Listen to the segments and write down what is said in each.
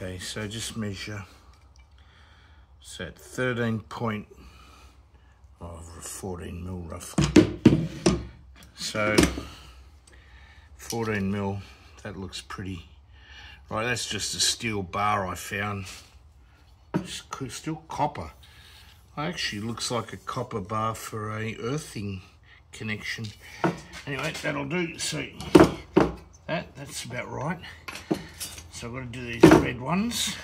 Okay, so just measure. So at 13 14 mil roughly. So 14 mil, that looks pretty. Right, that's just a steel bar I found. It's still copper. Actually looks like a copper bar for a earthing connection. Anyway, that'll do. So that's about right. So I've got to do these red ones.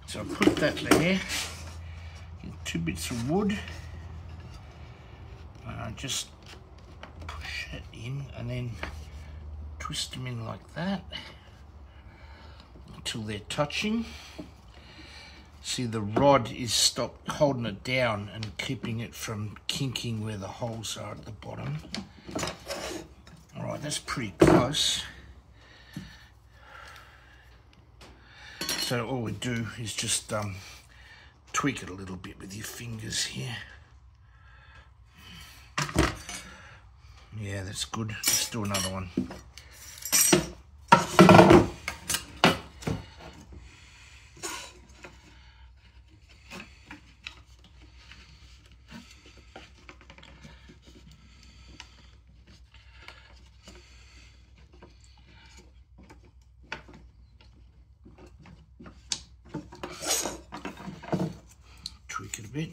So I put that there. Get 2 bits of wood. And I just push it in and then twist them in like that until they're touching. See, the rod is stopped holding it down and keeping it from kinking where the holes are at the bottom. All right, that's pretty close. So all we do is just tweak it a little bit with your fingers here. Yeah, that's good. Let's do another one. Tweak it a bit.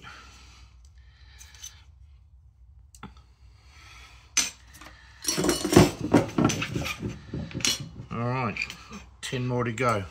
All right, 10 more to go.